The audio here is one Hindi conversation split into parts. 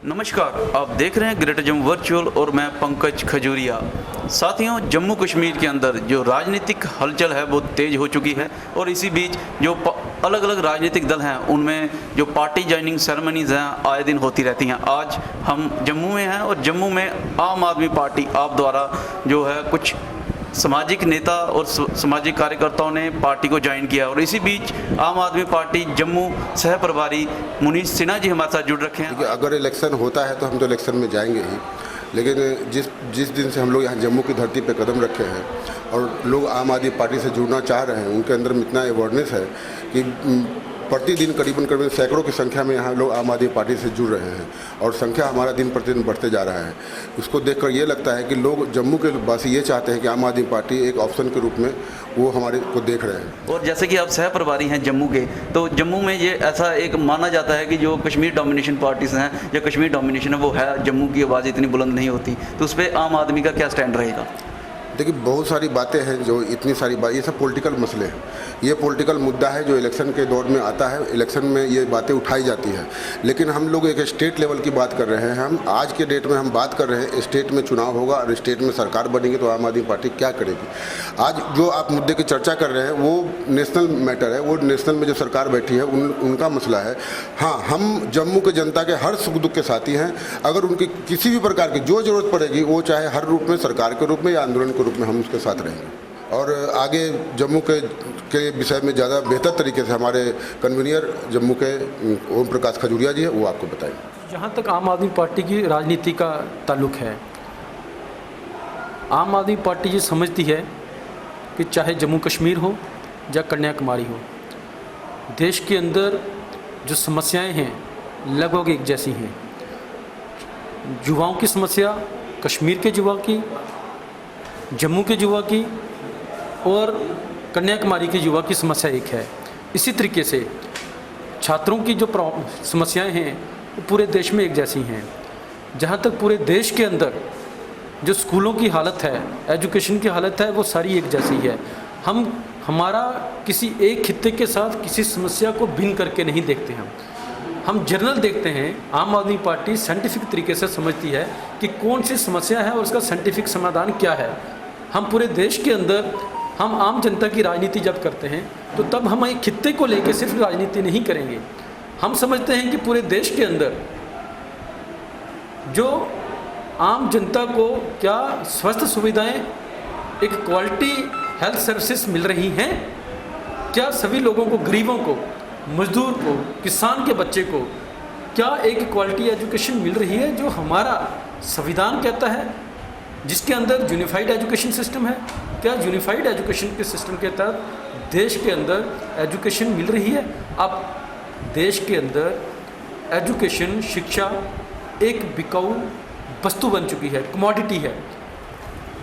नमस्कार, आप देख रहे हैं ग्रेटर जम्मू वर्चुअल और मैं पंकज खजूरिया। साथियों, जम्मू कश्मीर के अंदर जो राजनीतिक हलचल है वो तेज़ हो चुकी है और इसी बीच जो अलग अलग राजनीतिक दल हैं उनमें जो पार्टी ज्वाइनिंग सेरेमनीज़ हैं आए दिन होती रहती हैं। आज हम जम्मू में हैं और जम्मू में आम आदमी पार्टी आप द्वारा जो है कुछ सामाजिक नेता और सामाजिक कार्यकर्ताओं ने पार्टी को ज्वाइन किया और इसी बीच आम आदमी पार्टी जम्मू सह प्रभारी मुनीश सिन्हा जी हमारे साथ जुड़ रखे हैं। अगर इलेक्शन होता है तो हम तो इलेक्शन में जाएंगे ही, लेकिन जिस दिन से हम लोग यहाँ जम्मू की धरती पे कदम रखे हैं और लोग आम आदमी पार्टी से जुड़ना चाह रहे हैं, उनके अंदर में इतना अवेयरनेस है कि प्रतिदिन करीबन सैकड़ों की संख्या में यहाँ लोग आम आदमी पार्टी से जुड़ रहे हैं और संख्या हमारा दिन प्रतिदिन बढ़ते जा रहा है। उसको देखकर ये लगता है कि लोग जम्मू के वासी ये चाहते हैं कि आम आदमी पार्टी एक ऑप्शन के रूप में वो हमारे को देख रहे हैं। और जैसे कि आप सह प्रभारी हैं जम्मू के, तो जम्मू में ये ऐसा एक माना जाता है कि जो कश्मीर डोमिनेशन पार्टीज हैं या कश्मीर डोमिनेशन है वो है, जम्मू की आवाज़ इतनी बुलंद नहीं होती, तो उस पर आम आदमी का क्या स्टैंड रहेगा? देखिए, बहुत सारी बातें हैं जो इतनी सारी बात, ये सब पॉलिटिकल मसले हैं, ये पॉलिटिकल मुद्दा है जो इलेक्शन के दौर में आता है, इलेक्शन में ये बातें उठाई जाती है। लेकिन हम लोग एक स्टेट लेवल की बात कर रहे हैं। हम आज के डेट में हम बात कर रहे हैं स्टेट में चुनाव होगा और स्टेट में सरकार बनेगी तो आम आदमी पार्टी क्या करेगी। आज जो आप मुद्दे की चर्चा कर रहे हैं वो नेशनल मैटर है, वो नेशनल में जो सरकार बैठी है उनका मसला है। हाँ, हम जम्मू के जनता के हर सुख दुख के साथी हैं। अगर उनकी किसी भी प्रकार की जो जरूरत पड़ेगी, वो चाहे हर रूप में, सरकार के रूप में या आंदोलन के रूप में, हम उसके साथ रहेंगे। और आगे जम्मू के विषय में ज़्यादा बेहतर तरीके से हमारे कन्वीनियर जम्मू के ओम प्रकाश खजूरिया जी है, वो आपको बताएंगे। जहाँ तक आम आदमी पार्टी की राजनीति का ताल्लुक है, आम आदमी पार्टी ये समझती है कि चाहे जम्मू कश्मीर हो या कन्याकुमारी हो, देश के अंदर जो समस्याएं हैं लगभग एक जैसी हैं। युवाओं की समस्या कश्मीर के युवा की, जम्मू के युवा की और कन्याकुमारी के युवा की समस्या एक है। इसी तरीके से छात्रों की जो समस्याएं हैं वो पूरे देश में एक जैसी हैं। जहाँ तक पूरे देश के अंदर जो स्कूलों की हालत है, एजुकेशन की हालत है, वो सारी एक जैसी है। हमारा किसी एक खित्ते के साथ किसी समस्या को भिन्न करके नहीं देखते हम जनरल देखते हैं। आम आदमी पार्टी साइंटिफिक तरीके से समझती है कि कौन सी समस्या है और उसका साइंटिफिक समाधान क्या है। हम पूरे देश के अंदर हम आम जनता की राजनीति जब करते हैं तो तब हम एक खित्ते को लेकर सिर्फ राजनीति नहीं करेंगे। हम समझते हैं कि पूरे देश के अंदर जो आम जनता को क्या स्वास्थ्य सुविधाएं, एक क्वालिटी हेल्थ सर्विसेज मिल रही हैं, क्या सभी लोगों को, गरीबों को, मजदूर को, किसान के बच्चे को क्या एक क्वालिटी एजुकेशन मिल रही है जो हमारा संविधान कहता है, जिसके अंदर यूनिफाइड एजुकेशन सिस्टम है। क्या यूनिफाइड एजुकेशन के सिस्टम के तहत देश के अंदर एजुकेशन मिल रही है? अब देश के अंदर एजुकेशन, शिक्षा एक बिकाऊ वस्तु बन चुकी है, कमोडिटी है।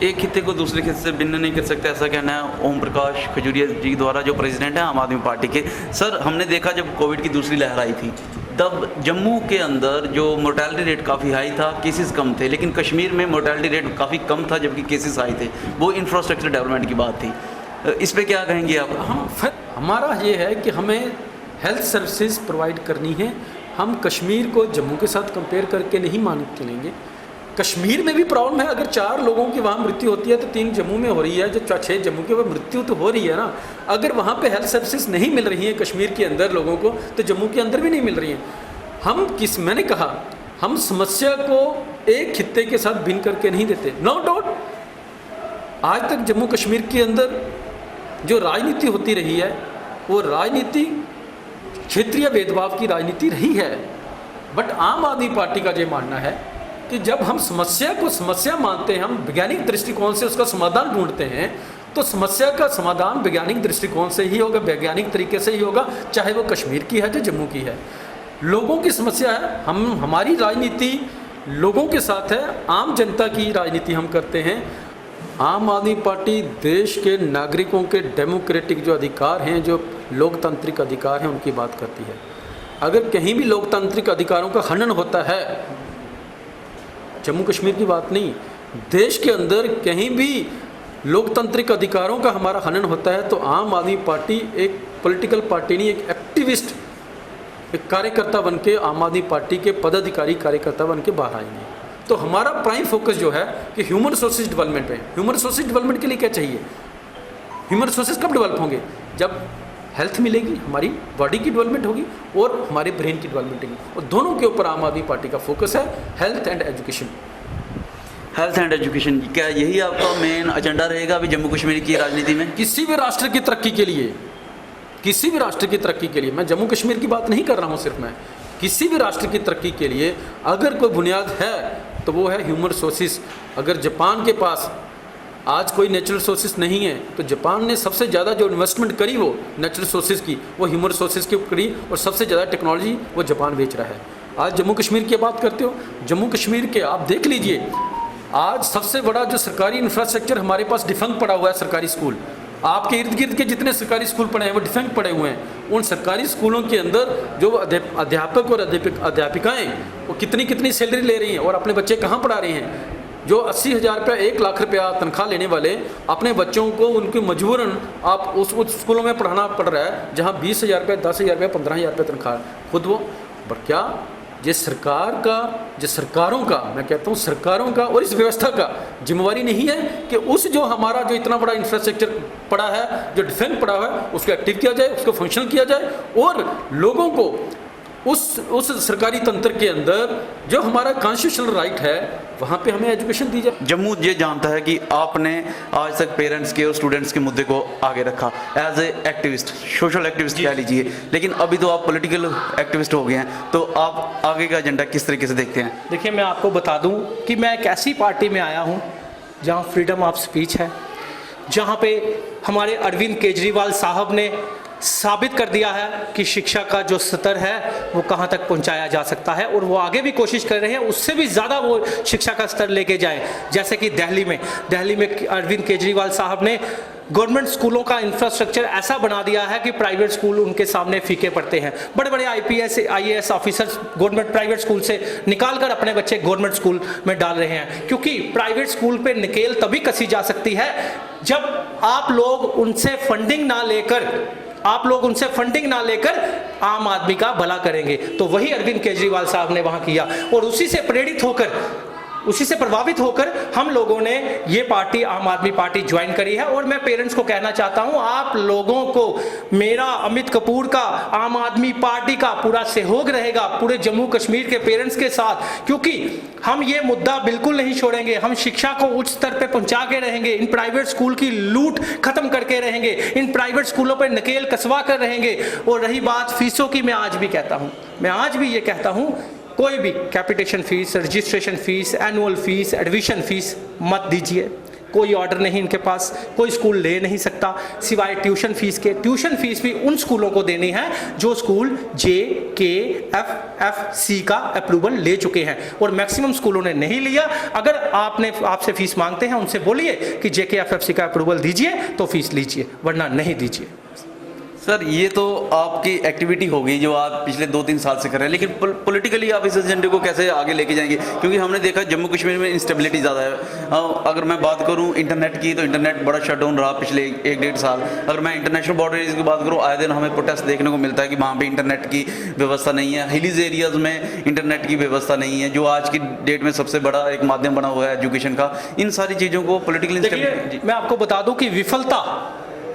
एक खित्ते को दूसरे खित्ते से भिन्न नहीं कर सकते, ऐसा कहना है ओम प्रकाश खजूरिया जी द्वारा, जो प्रेसिडेंट हैं आम आदमी पार्टी के। सर, हमने देखा जब कोविड की दूसरी लहर आई थी तब जम्मू के अंदर जो मोर्टेलिटी रेट काफ़ी हाई था, केसेस कम थे, लेकिन कश्मीर में मोर्टेलिटी रेट काफ़ी कम था जबकि केसेस हाई थे। वो इंफ्रास्ट्रक्चर डेवलपमेंट की बात थी। इस पर क्या कहेंगे आप? हमारा ये है कि हमें हेल्थ सर्विसेज प्रोवाइड करनी है। हम कश्मीर को जम्मू के साथ कंपेयर करके नहीं मान चलेंगे। कश्मीर में भी प्रॉब्लम है। अगर 4 लोगों की वहाँ मृत्यु होती है तो 3 जम्मू में हो रही है, जो 6 जम्मू के, वो मृत्यु तो हो रही है ना। अगर वहाँ पे हेल्थ सर्विसेज नहीं मिल रही हैं कश्मीर के अंदर लोगों को, तो जम्मू के अंदर भी नहीं मिल रही हैं। मैंने कहा, हम समस्या को एक खित्ते के साथ भिन्न करके नहीं देते। नो डाउट, आज तक जम्मू कश्मीर के अंदर जो राजनीति होती रही है वो राजनीति क्षेत्रीय भेदभाव की राजनीति रही है। बट आम आदमी पार्टी का ये मानना है कि जब हम समस्या को समस्या मानते हैं, हम वैज्ञानिक दृष्टिकोण से उसका समाधान ढूंढते हैं, तो समस्या का समाधान वैज्ञानिक दृष्टिकोण से ही होगा, वैज्ञानिक तरीके से ही होगा, चाहे वो कश्मीर की है या जम्मू की है। लोगों की समस्या है, हमारी राजनीति लोगों के साथ है, आम जनता की राजनीति हम करते हैं। आम आदमी पार्टी देश के नागरिकों के डेमोक्रेटिक जो अधिकार हैं, जो लोकतांत्रिक अधिकार हैं, उनकी बात करती है। अगर कहीं भी लोकतांत्रिक अधिकारों का हनन होता है, जम्मू कश्मीर की बात नहीं, देश के अंदर कहीं भी लोकतांत्रिक अधिकारों का हमारा हनन होता है, तो आम आदमी पार्टी एक पॉलिटिकल पार्टी नहीं, एक एक्टिविस्ट एक कार्यकर्ता बन के आम आदमी पार्टी के पदाधिकारी कार्यकर्ता बन के बाहर आएंगे। तो हमारा प्राइम फोकस जो है कि ह्यूमन रिसोर्सेज डेवलपमेंट पे। ह्यूमन रिसोर्सेज डेवलपमेंट के लिए क्या चाहिए? ह्यूमन रिसोर्सेज कब डेवलप होंगे? जब हेल्थ मिलेगी, हमारी बॉडी की डेवलपमेंट होगी और हमारे ब्रेन की डेवलपमेंट होगी, और दोनों के ऊपर आम आदमी पार्टी का फोकस है, health and education. Health and education, क्या यही आपका मेन एजेंडा रहेगा अभी जम्मू कश्मीर की राजनीति में? किसी भी राष्ट्र की तरक्की के लिए, किसी भी राष्ट्र की तरक्की के लिए, मैं जम्मू कश्मीर की बात नहीं कर रहा हूँ सिर्फ, मैं किसी भी राष्ट्र की तरक्की के लिए अगर कोई बुनियाद है तो वो है ह्यूमन रिसोर्सेज। अगर जापान के पास आज कोई नेचुरल रिसोर्सेज नहीं है तो जापान ने सबसे ज़्यादा जो इन्वेस्टमेंट करी वो नेचुरल रिसोर्सेज की, वो ह्यूमन रिसोर्सेज की करी, और सबसे ज़्यादा टेक्नोलॉजी वो जापान बेच रहा है। आज जम्मू कश्मीर की बात करते हो, जम्मू कश्मीर के आप देख लीजिए, आज सबसे बड़ा जो सरकारी इंफ्रास्ट्रक्चर हमारे पास डिफंक्ट पड़ा हुआ है, सरकारी स्कूल। आपके इर्द गिर्द के जितने सरकारी स्कूल पड़े हैं वो डिफेक्ट पड़े हुए हैं। उन सरकारी स्कूलों के अंदर जो अध्यापक और अध्यापिकाएँ वो कितनी सैलरी ले रही हैं और अपने बच्चे कहाँ पढ़ा रही हैं। जो 80,000 रुपया 1 लाख रुपया तनख्वाह लेने वाले अपने बच्चों को उनकी मजबूरन आप उस स्कूलों में पढ़ाना पड़ रहा है जहाँ 20,000 रुपया, 10,000 रुपया, 15,000 रुपया तनख्वाह खुद वो। पर क्या ये सरकार का, जो सरकारों का, मैं कहता हूँ सरकारों का और इस व्यवस्था का जिम्मेवारी नहीं है कि उस जो हमारा जो इतना बड़ा इंफ्रास्ट्रक्चर पड़ा है, जो डिफेंस पड़ा हुआ है, उसको एक्टिव किया जाए, उसको फंक्शनल किया जाए और लोगों को उस सरकारी तंत्र के अंदर जो हमारा कॉन्स्टिट्यूशनल राइट है वहाँ पे हमें एजुकेशन दी जाए। जम्मू ये जानता है कि आपने आज तक पेरेंट्स के और स्टूडेंट्स के मुद्दे को आगे रखा as a activist, social activist कह लीजिए, लेकिन अभी तो आप पॉलिटिकल एक्टिविस्ट हो गए हैं, तो आप आगे का एजेंडा किस तरीके से देखते हैं? देखिए, मैं आपको बता दूं कि मैं एक ऐसी पार्टी में आया हूं जहां फ्रीडम ऑफ स्पीच है, जहां पे हमारे अरविंद केजरीवाल साहब ने साबित कर दिया है कि शिक्षा का जो स्तर है वो कहां तक पहुंचाया जा सकता है, और वो आगे भी कोशिश कर रहे हैं उससे भी ज़्यादा वो शिक्षा का स्तर लेके जाएं। जैसे कि दिल्ली में अरविंद केजरीवाल साहब ने गवर्नमेंट स्कूलों का इंफ्रास्ट्रक्चर ऐसा बना दिया है कि प्राइवेट स्कूल उनके सामने फीके पड़ते हैं। बड़े बड़े IPS IAS officers government private school से निकाल कर अपने बच्चे गवर्नमेंट स्कूल में डाल रहे हैं, क्योंकि प्राइवेट स्कूल पे नकेल तभी कसी जा सकती है जब आप लोग उनसे फंडिंग ना लेकर आम आदमी का भला करेंगे। तो वही अरविंद केजरीवाल साहब ने वहां किया, और उसी से प्रभावित होकर हम लोगों ने ये पार्टी, आम आदमी पार्टी ज्वाइन करी है। और मैं पेरेंट्स को कहना चाहता हूं, आप लोगों को मेरा, अमित कपूर का, आम आदमी पार्टी का पूरा सहयोग रहेगा पूरे जम्मू कश्मीर के पेरेंट्स के साथ, क्योंकि हम ये मुद्दा बिल्कुल नहीं छोड़ेंगे। हम शिक्षा को उच्च स्तर पे पहुंचा के रहेंगे, इन प्राइवेट स्कूल की लूट खत्म करके रहेंगे, इन प्राइवेट स्कूलों पर नकेल कसवा कर रहेंगे। और रही बात फीसों की, मैं आज भी ये कहता हूं, कोई भी capitation fees, registration fees, annual fees, admission fees मत दीजिए। कोई ऑर्डर नहीं इनके पास, कोई स्कूल ले नहीं सकता सिवाय ट्यूशन फीस के। ट्यूशन फीस भी उन स्कूलों को देनी है जो स्कूल JKFFC का अप्रूवल ले चुके हैं, और मैक्सिमम स्कूलों ने नहीं लिया। अगर आपसे फीस मांगते हैं, उनसे बोलिए कि JKFFC का अप्रूवल दीजिए तो फीस लीजिए, वरना नहीं दीजिए। सर, ये तो आपकी एक्टिविटी हो गई जो आप पिछले 2-3 साल से कर रहे हैं, लेकिन पॉलिटिकली आप इस एजेंडे को कैसे आगे लेके जाएंगे? क्योंकि हमने देखा जम्मू कश्मीर में इंस्टेबिलिटी ज़्यादा है। अगर मैं बात करूं इंटरनेट की, तो इंटरनेट बड़ा शटडाउन रहा पिछले 1-1.5 साल। अगर मैं इंटरनेशनल बॉर्डर एरियाज की बात करूं, आए दिन हमें प्रोटेस्ट देखने को मिलता है कि वहाँ पर इंटरनेट की व्यवस्था नहीं है, हिलीज एरियाज़ में इंटरनेट की व्यवस्था नहीं है, जो आज की डेट में सबसे बड़ा एक माध्यम बना हुआ है एजुकेशन का। इन सारी चीज़ों को पॉलिटिकल इंस्टेबिलिटी, मैं आपको बता दूं कि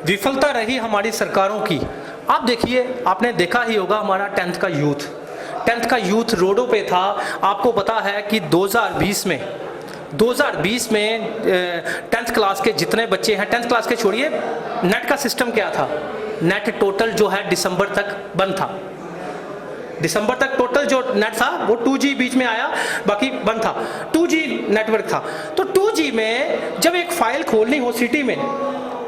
विफलता रही हमारी सरकारों की। आप देखिए, आपने देखा ही होगा, हमारा 10th का यूथ रोडों पे था। आपको पता है कि 2020 में 10th क्लास के जितने बच्चे हैं, 10th क्लास के छोड़िए, नेट का सिस्टम क्या था? नेट टोटल जो है दिसंबर तक बंद था। दिसंबर तक टोटल जो नेट था वो 2G बीच में आया, बाकी बंद था। 2G नेटवर्क था। तो 2G में जब एक फाइल खोलनी हो सिटी में,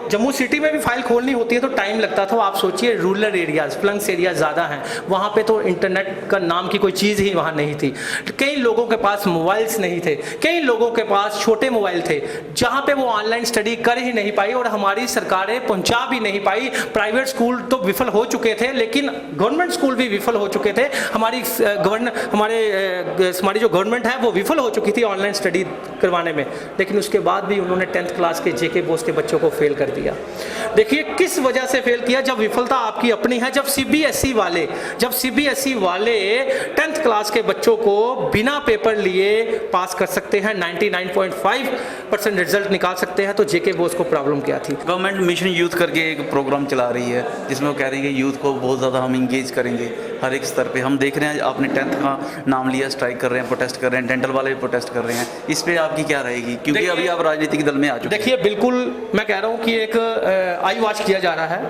जम्मू सिटी में भी फाइल खोलनी होती है तो टाइम लगता था। आप सोचिए, रूरल एरियाज, फ्लंक्स एरिया ज़्यादा हैं, वहाँ पे तो इंटरनेट का नाम की कोई चीज़ ही वहाँ नहीं थी। कई लोगों के पास मोबाइल्स नहीं थे, कई लोगों के पास छोटे मोबाइल थे, जहाँ पे वो ऑनलाइन स्टडी कर ही नहीं पाई, और हमारी सरकारें पहुँचा भी नहीं पाई। प्राइवेट स्कूल तो विफल हो चुके थे, लेकिन गवर्नमेंट स्कूल भी विफल हो चुके थे। हमारी जो गवर्नमेंट है वो विफल हो चुकी थी ऑनलाइन स्टडी करवाने में, लेकिन उसके बाद भी उन्होंने 10th क्लास के JK बोस के बच्चों को फेल कर दिया। देखिए किस वजह से फेल किया, जब विफलता आपकी अपनी है, जब सीबीएसई वाले 10th क्लास के बच्चों को बिना पेपर लिए पास कर सकते हैं, 99.5% रिजल्ट निकाल सकते हैं, तो जेके बोस को प्रॉब्लम क्या थी? गवर्नमेंट मिशन यूथ करके एक प्रोग्राम चला रही है जिसमें वो कह रही है कि यूथ को बहुत ज़्यादा हम इंगेज करेंगे हर एक स्तर पे। हम देख रहे हैं आपने 10th का नाम लिया, स्ट्राइक कर रहे हैं, प्रोटेस्ट कर रहे हैं, डेंटल वाले भी प्रोटेस्ट कर रहे हैं, इस पे आपकी क्या रहेगी, क्योंकि अभी आप राजनीतिक दल में आ चुके हैं। देखिए बिल्कुल मैं कह रहा हूं कि एक आई वॉच किया जा रहा है।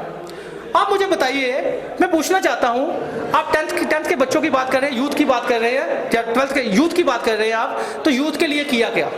आप मुझे बताइए, मैं पूछना चाहता हूं, आप 10th के बच्चों की बात कर रहे हैं, यूथ की बात कर रहे हैं, या 12th के यूथ की बात कर रहे हैं आप, तो यूथ के लिए किया क्या?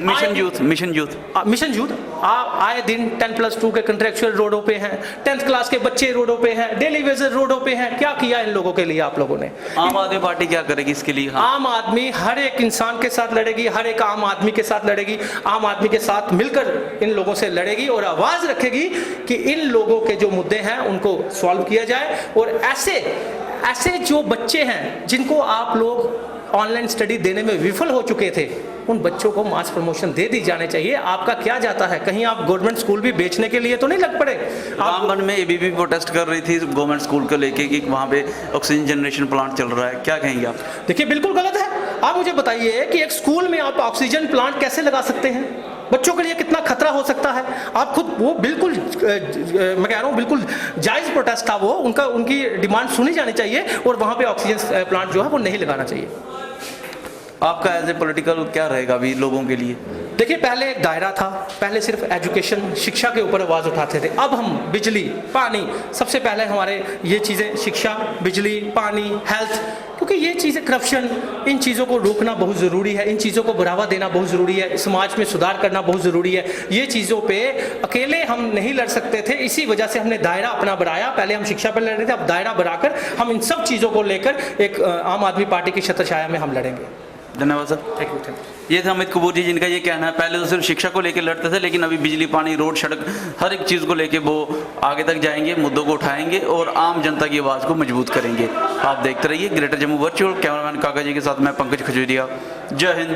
मिशन यूथ आप आए दिन 10+2 के कंट्रेक्चुअल रोडों पे हैं, 10th क्लास के बच्चे रोडों पे हैं, डेली वेजर रोडों पे हैं, क्या किया इन लोगों के लिए आप लोगों ने? आम आदमी पार्टी क्या करेगी इसके लिए? आम आदमी हर एक इंसान के साथ लड़ेगी, हर एक आम आदमी के साथ लड़ेगी, आम आदमी के साथ मिलकर इन लोगों से लड़ेगी और आवाज रखेगी कि इन लोगों के जो मुद्दे हैं उनको सॉल्व किया जाए। और ऐसे जो बच्चे हैं जिनको आप लोग ऑनलाइन स्टडी देने में विफल हो चुके थे, उन बच्चों को मास प्रमोशन दे दी जाने चाहिए। आपका क्या जाता है, कहीं आप गवर्नमेंट स्कूल भी बेचने के लिए तो नहीं लग पड़े? रामबन में एबीवी प्रोटेस्ट कर रही थी गवर्नमेंट स्कूल को लेके कि वहाँ पे ऑक्सीजन जनरेशन प्लांट चल रहा है, क्या कहेंगे आप? देखिए बिल्कुल गलत है। आप मुझे बताइए कि एक स्कूल में आप ऑक्सीजन प्लांट कैसे लगा सकते हैं? बच्चों के लिए कितना खतरा हो सकता है? आप खुद, वो बिल्कुल मैं कह रहा हूँ बिल्कुल जायज प्रोटेस्ट था वो, उनकी डिमांड सुनी जानी चाहिए और वहाँ पे ऑक्सीजन प्लांट जो है वो नहीं लगाना चाहिए। आपका एज ए पॉलिटिकल क्या रहेगा अभी लोगों के लिए? देखिए पहले एक दायरा था, पहले सिर्फ एजुकेशन शिक्षा के ऊपर आवाज़ उठाते थे, अब हम बिजली पानी, सबसे पहले हमारे ये चीज़ें शिक्षा, बिजली, पानी, हेल्थ, क्योंकि ये चीज़ें करप्शन, इन चीज़ों को रोकना बहुत ज़रूरी है, इन चीज़ों को बढ़ावा देना बहुत ज़रूरी है, समाज में सुधार करना बहुत ज़रूरी है। ये चीज़ों पे अकेले हम नहीं लड़ सकते थे, इसी वजह से हमने दायरा अपना बढ़ाया। पहले हम शिक्षा पर लड़ रहे थे, अब दायरा बढ़ाकर हम इन सब चीज़ों को लेकर एक आम आदमी पार्टी की छत्रछाया में हम लड़ेंगे। धन्यवाद सर। Thank you. ये थे अमित कपूर जी, जिनका ये कहना है पहले तो सिर्फ शिक्षा को लेकर लड़ते थे, लेकिन अभी बिजली, पानी, रोड, सड़क, हर एक चीज़ को लेकर वो आगे तक जाएंगे, मुद्दों को उठाएंगे और आम जनता की आवाज़ को मजबूत करेंगे। आप देखते रहिए ग्रेटर जम्मू वर्चुअल। कैमरामैन काका जी के साथ मैं पंकज खजूरिया। जय हिंद।